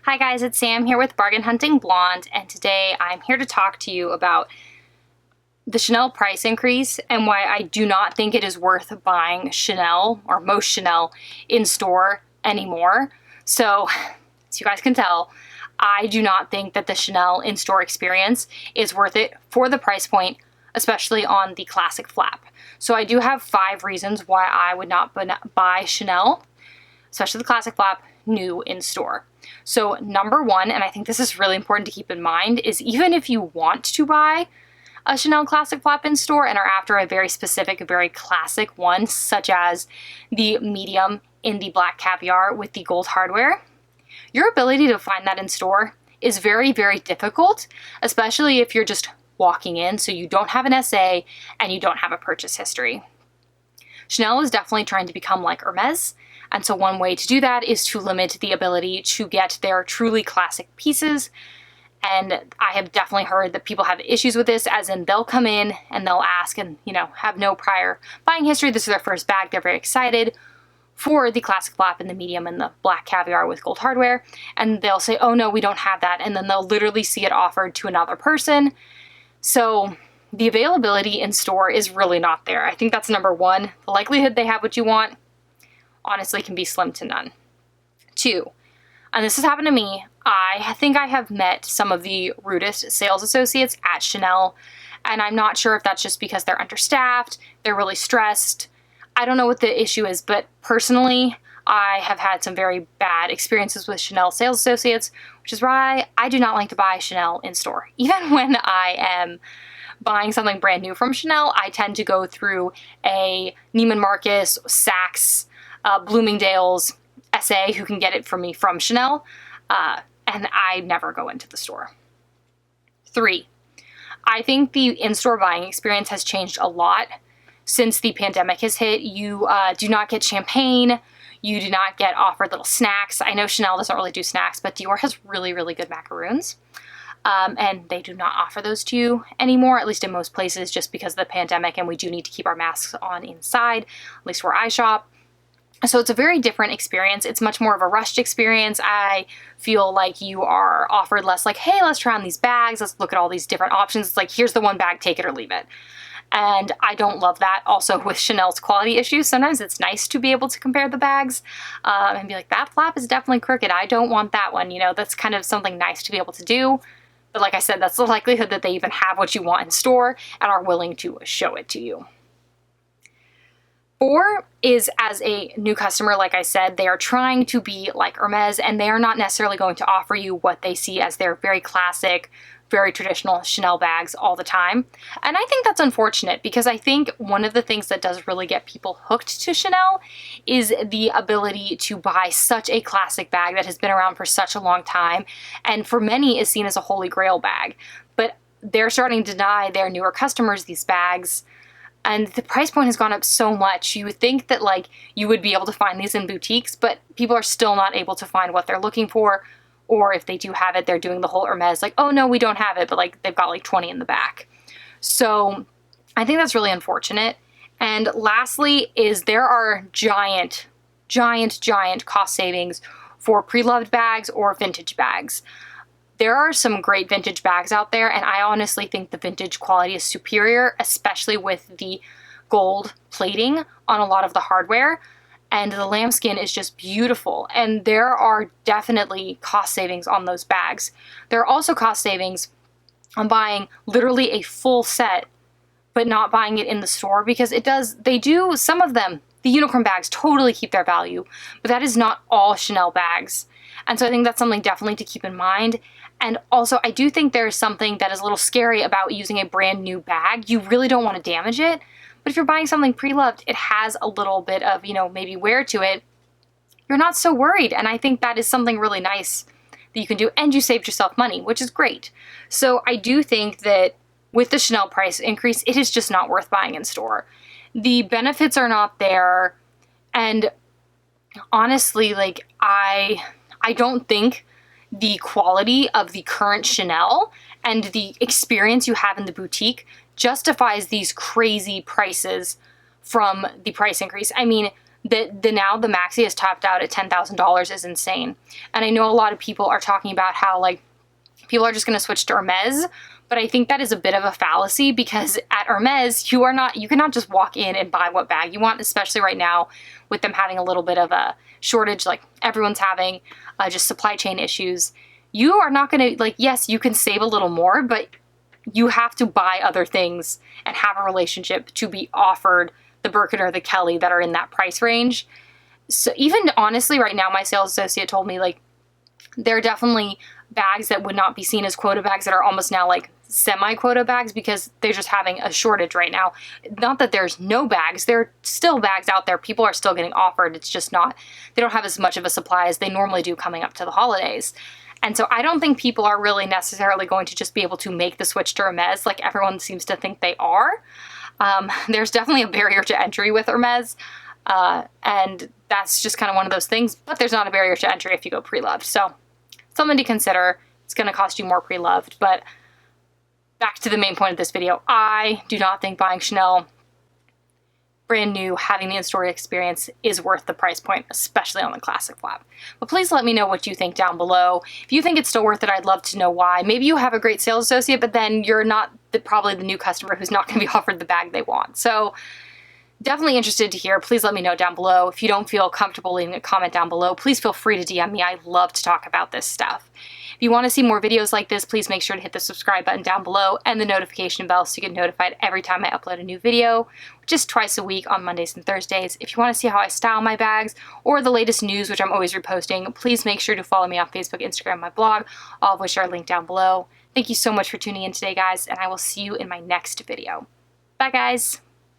Hi guys, it's Sam here with Bargain Hunting Blonde, and today I'm here to talk to you about the Chanel price increase and why I do not think it is worth buying Chanel, or most Chanel, in store anymore. So, as you guys can tell, I do not think that the Chanel in-store experience is worth it for the price point, especially on the classic flap. So I do have 5 reasons why I would not buy Chanel, especially the classic flap, new in store. So number 1, and I think this is really important to keep in mind, is even if you want to buy a Chanel classic flap in store and are after a very specific, very classic one, such as the medium in the black caviar with the gold hardware, your ability to find that in store is very, very difficult, especially if you're just walking in, so you don't have an SA and you don't have a purchase history. Chanel is definitely trying to become like Hermes, and so one way to do that is to limit the ability to get their truly classic pieces. And I have definitely heard that people have issues with this, as in they'll come in and they'll ask and, have no prior buying history. This is their first bag. They're very excited for the classic flap and the medium and the black caviar with gold hardware. And they'll say, oh no, we don't have that. And then they'll literally see it offered to another person. So the availability in store is really not there. I think that's number 1. The likelihood they have what you want, honestly, can be slim to none. 2, and this has happened to me, I think I have met some of the rudest sales associates at Chanel, and I'm not sure if that's just because they're understaffed, they're really stressed. I don't know what the issue is, but personally, I have had some very bad experiences with Chanel sales associates, which is why I do not like to buy Chanel in store. Even when I am buying something brand new from Chanel, I tend to go through a Neiman Marcus, Saks, Bloomingdale's, SA, who can get it for me from Chanel, and I never go into the store. 3, I think the in-store buying experience has changed a lot since the pandemic has hit. You do not get champagne, you do not get offered little snacks. I know Chanel doesn't really do snacks, but Dior has really, really good macaroons. And they do not offer those to you anymore, at least in most places, just because of the pandemic, and we do need to keep our masks on inside, at least where I shop. So it's a very different experience. It's much more of a rushed experience. I feel like you are offered less like, hey, let's try on these bags, let's look at all these different options. It's like, here's the one bag, take it or leave it. And I don't love that. Also, with Chanel's quality issues, sometimes it's nice to be able to compare the bags and be like, that flap is definitely crooked, I don't want that one. That's kind of something nice to be able to do. But like I said, that's the likelihood that they even have what you want in store and are willing to show it to you. 4 is, as a new customer, like I said, they are trying to be like Hermes, and they are not necessarily going to offer you what they see as their very classic, very traditional Chanel bags all the time. And I think that's unfortunate, because I think one of the things that does really get people hooked to Chanel is the ability to buy such a classic bag that has been around for such a long time, and for many is seen as a holy grail bag. But they're starting to deny their newer customers these bags, and the price point has gone up so much. You would think that you would be able to find these in boutiques, but people are still not able to find what they're looking for. Or if they do have it, they're doing the whole Hermes, oh no, we don't have it, but they've got 20 in the back. So I think that's really unfortunate. And lastly is there are giant cost savings for pre-loved bags or vintage bags. There are some great vintage bags out there, and I honestly think the vintage quality is superior, especially with the gold plating on a lot of the hardware. And the lambskin is just beautiful. And there are definitely cost savings on those bags. There are also cost savings on buying literally a full set, but not buying it in the store, because some of them, the unicorn bags totally keep their value, but that is not all Chanel bags. And so I think that's something definitely to keep in mind. And also, I do think there's something that is a little scary about using a brand new bag. You really don't want to damage it. But if you're buying something pre-loved, it has a little bit of, maybe wear to it. You're not so worried. And I think that is something really nice that you can do. And you saved yourself money, which is great. So I do think that with the Chanel price increase, it is just not worth buying in store. The benefits are not there. And honestly, I don't think the quality of the current Chanel and the experience you have in the boutique justifies these crazy prices from the price increase. I mean, Now the maxi is topped out at $10,000 is insane. And I know a lot of people are talking about how like people are just going to switch to Hermes, but I think that is a bit of a fallacy, because at Hermes, you cannot just walk in and buy what bag you want, especially right now with them having a little bit of a shortage, like everyone's having just supply chain issues. You are not going to, like, yes, you can save a little more, but you have to buy other things and have a relationship to be offered the Birkin or the Kelly that are in that price range. So even honestly, right now, my sales associate told me like there are definitely bags that would not be seen as quota bags that are almost now like semi-quota bags, because they're just having a shortage right now. Not that there's no bags, there are still bags out there. People are still getting offered. It's just not, they don't have as much of a supply as they normally do coming up to the holidays. And so I don't think people are really necessarily going to just be able to make the switch to Hermes like everyone seems to think they are. There's definitely a barrier to entry with Hermes, and that's just kind of one of those things, but there's not a barrier to entry if you go pre-loved. So something to consider. It's going to cost you more pre-loved, but back to the main point of this video. I do not think buying Chanel brand new, having the in-store experience, is worth the price point, especially on the classic flap. But please let me know what you think down below. If you think it's still worth it, I'd love to know why. Maybe you have a great sales associate, but then you're not probably the new customer who's not going to be offered the bag they want. So definitely interested to hear. Please let me know down below. If you don't feel comfortable leaving a comment down below, please feel free to DM me. I love to talk about this stuff. If you want to see more videos like this, please make sure to hit the subscribe button down below and the notification bell so you get notified every time I upload a new video, which is twice a week on Mondays and Thursdays. If you want to see how I style my bags or the latest news, which I'm always reposting, please make sure to follow me on Facebook, Instagram, my blog, all of which are linked down below. Thank you so much for tuning in today, guys, and I will see you in my next video. Bye, guys.